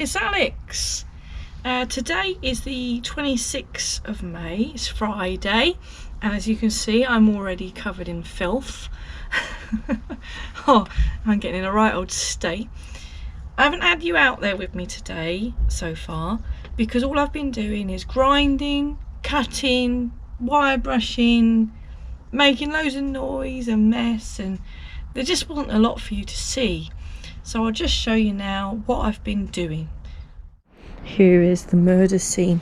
it's Alex. Today is the 26th of May, it's Friday, and as you can see I'm already covered in filth. Oh, I'm getting in a right old state. I haven't had you out there with me today so far because all I've been doing is grinding, cutting, wire brushing, making loads of noise and mess, and there just wasn't a lot for you to see. So I'll just show you now what I've been doing. Here is the murder scene.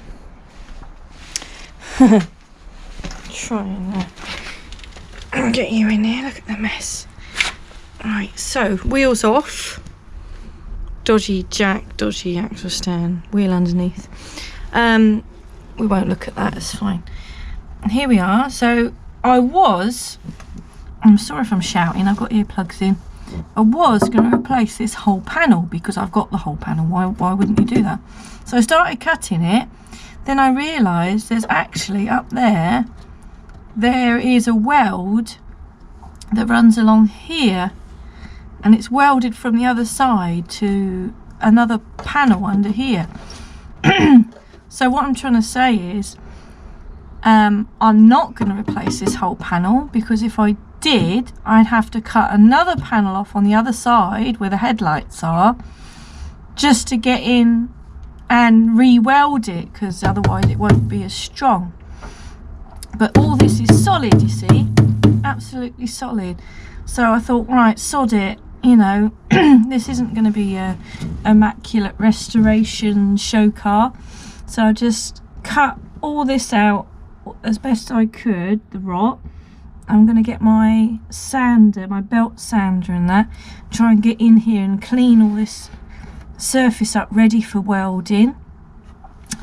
Trying to get you in here, look at the mess. Right, so wheels off. Dodgy jack, dodgy axle stand, wheel underneath. We won't look at that, it's fine. And here we are. So I'm sorry if I'm shouting, I've got earplugs in. I was going to replace this whole panel because I've got the whole panel. Why wouldn't you do that? So I started cutting it. Then I realised there's actually up there is a weld that runs along here, and it's welded from the other side to another panel under here. So what I'm trying to say is I'm not going to replace this whole panel, because if I did, I'd have to cut another panel off on the other side where the headlights are just to get in and re-weld it, because otherwise it won't be as strong. But all this is solid, you see, absolutely solid. So I thought, right, sod it, you know, this isn't going to be a immaculate restoration show car. So I just cut all this out as best I could, the rot. I'm going to get my sander, my belt sander and that, try and get in here and clean all this surface up ready for welding.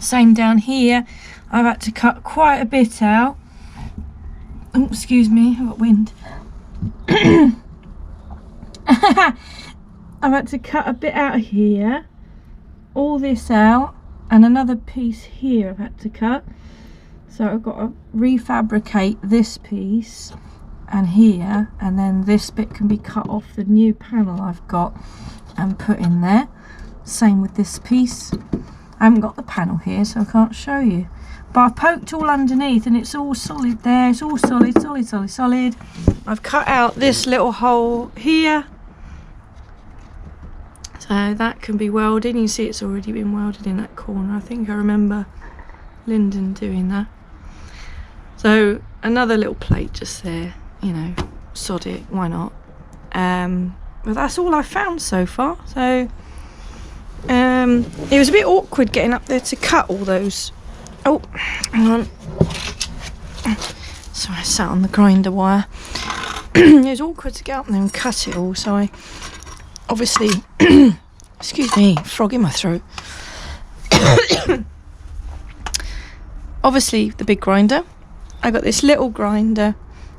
Same down here, I've had to cut quite a bit out. Oh, excuse me, I've got wind. I've had to cut a bit out of here, all this out, and another piece here I've had to cut. So I've got to refabricate this piece and here, and then this bit can be cut off the new panel I've got and put in there. Same with this piece. I haven't got the panel here, so I can't show you. But I've poked all underneath and it's all solid there. It's all solid, solid, solid, solid. I've cut out this little hole here, so that can be welded. You can see it's already been welded in that corner. I think I remember Lyndon doing that. So another little plate just there, you know, sod it, why not? But that's all I've found so far. So it was a bit awkward getting up there to cut all those. Oh, hang on. So I sat on the grinder wire. It was awkward to get up there and cut it all, so I obviously, excuse me, frog in my throat. Obviously the big grinder. I got this little grinder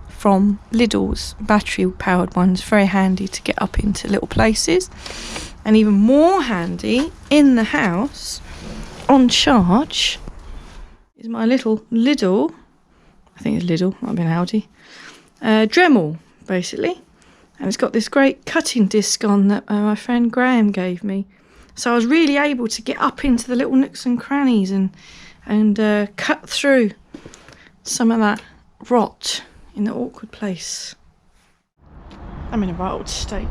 from Lidl's, battery powered ones, very handy to get up into little places, and even more handy in the house on charge is my little Lidl, I think it's Lidl, might have been Aldi, Dremel basically, and it's got this great cutting disc on that my friend Graham gave me, so I was really able to get up into the little nooks and crannies and cut through some of that rot in the awkward place. I'm in a right old state.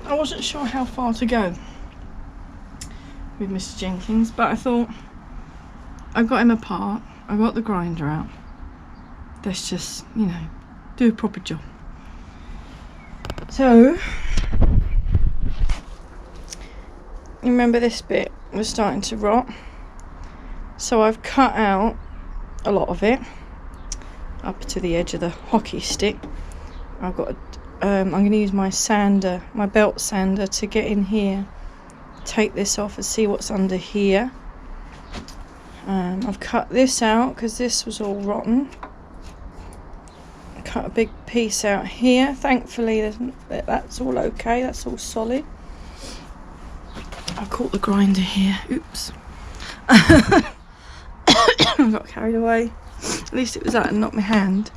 I wasn't sure how far to go with Mr Jenkins, but I thought I got him apart, I got the grinder out, let's just, you know, do a proper job. So you remember this bit was starting to rot, so I've cut out a lot of it up to the edge of the hockey stick. I've got I'm going to use my sander, my belt sander, to get in here, take this off and see what's under here. I've cut this out because this was all rotten. Cut a big piece out here. Thankfully that's all okay, that's all solid. I caught the grinder here, oops. I got carried away. At least it was that and not my hand.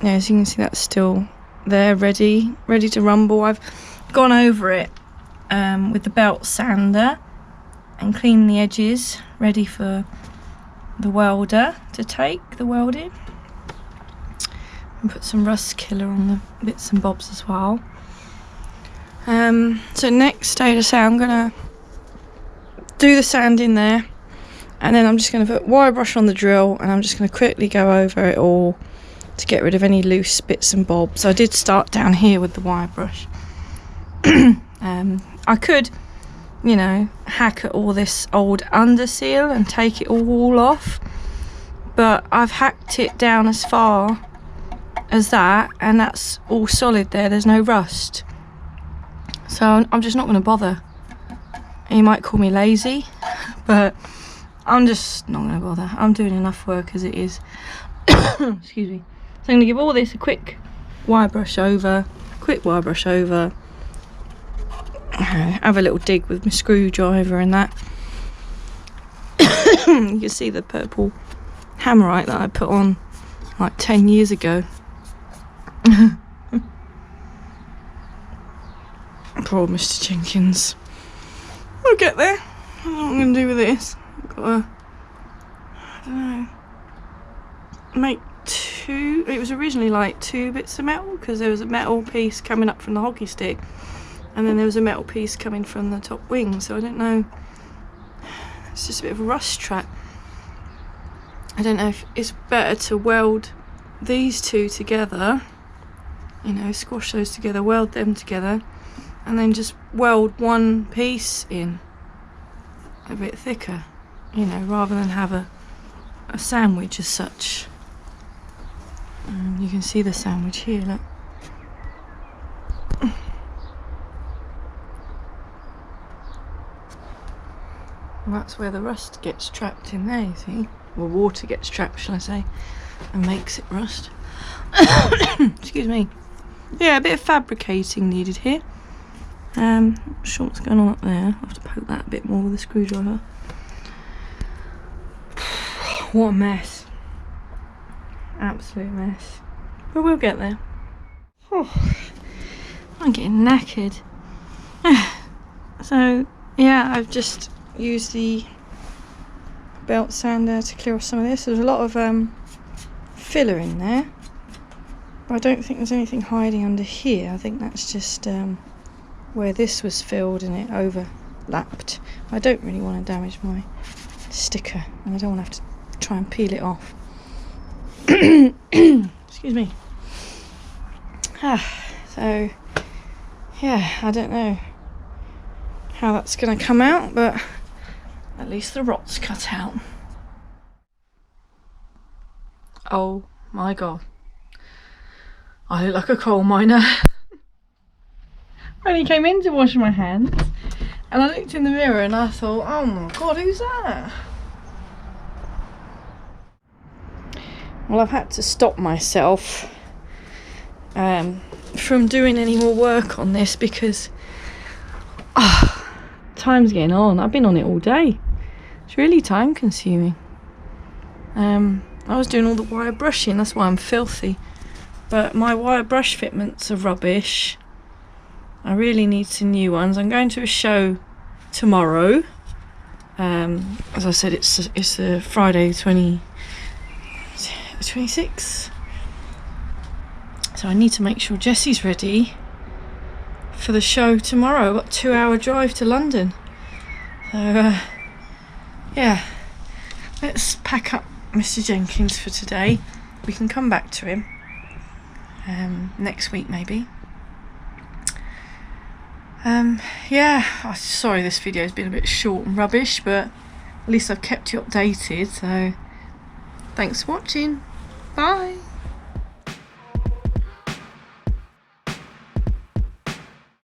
Yeah, as you can see, that's still there ready to rumble. I've gone over it with the belt sander and cleaned the edges, ready for the welder to take the welding. And put some rust killer on the bits and bobs as well. So next stage, I'm gonna do the sanding there, and then I'm just gonna put wire brush on the drill, and I'm just gonna quickly go over it all to get rid of any loose bits and bobs. I did start down here with the wire brush. I could, you know, hack at all this old under seal and take it all off, but I've hacked it down as far as that, and that's all solid there. There's no rust, so I'm just not going to bother. You might call me lazy, but I'm just not going to bother. I'm doing enough work as it is. Excuse me. So I'm going to give all this a quick wire brush over, have a little dig with my screwdriver and that. You can see the purple hammerite that I put on like 10 years ago. Poor old Mr Jenkins. We'll get there. I don't know what I'm going to do with this. I've got to, I don't know, make two. It was originally like 2 bits of metal, because there was a metal piece coming up from the hockey stick, and then there was a metal piece coming from the top wing, so I don't know. It's just a bit of a rust trap. I don't know if it's better to weld these two together, you know, squash those together, weld them together, and then just weld one piece in a bit thicker, you know, rather than have a sandwich as such. You can see the sandwich here, look. Well, that's where the rust gets trapped in there, you see. Well, water gets trapped, shall I say, and makes it rust. Excuse me. Yeah, a bit of fabricating needed here. Not sure what's going on up there. I'll have to poke that a bit more with a screwdriver. What a mess. Absolute mess. But we'll get there. I'm getting knackered. So, yeah, I've just used the belt sander to clear off some of this. There's a lot of filler in there, but I don't think there's anything hiding under here. I think that's just where this was filled and it overlapped. I don't really want to damage my sticker, and I don't want to have to try and peel it off. Excuse me. So yeah, I don't know how that's going to come out, but at least the rot's cut out. Oh my god, I look like a coal miner. I only came in to wash my hands, and I looked in the mirror and I thought, oh my god, who's that? Well, I've had to stop myself from doing any more work on this because time's getting on. I've been on it all day. It's really time consuming. I was doing all the wire brushing, that's why I'm filthy. But my wire brush fitments are rubbish. I really need some new ones. I'm going to a show tomorrow. As I said, it's the Friday 26th. So I need to make sure Jessie's ready for the show tomorrow. I've got a 2-hour drive to London. So yeah, let's pack up Mr Jenkins for today. We can come back to him next week maybe. Yeah, sorry this video's been a bit short and rubbish, but at least I've kept you updated, so thanks for watching. Bye.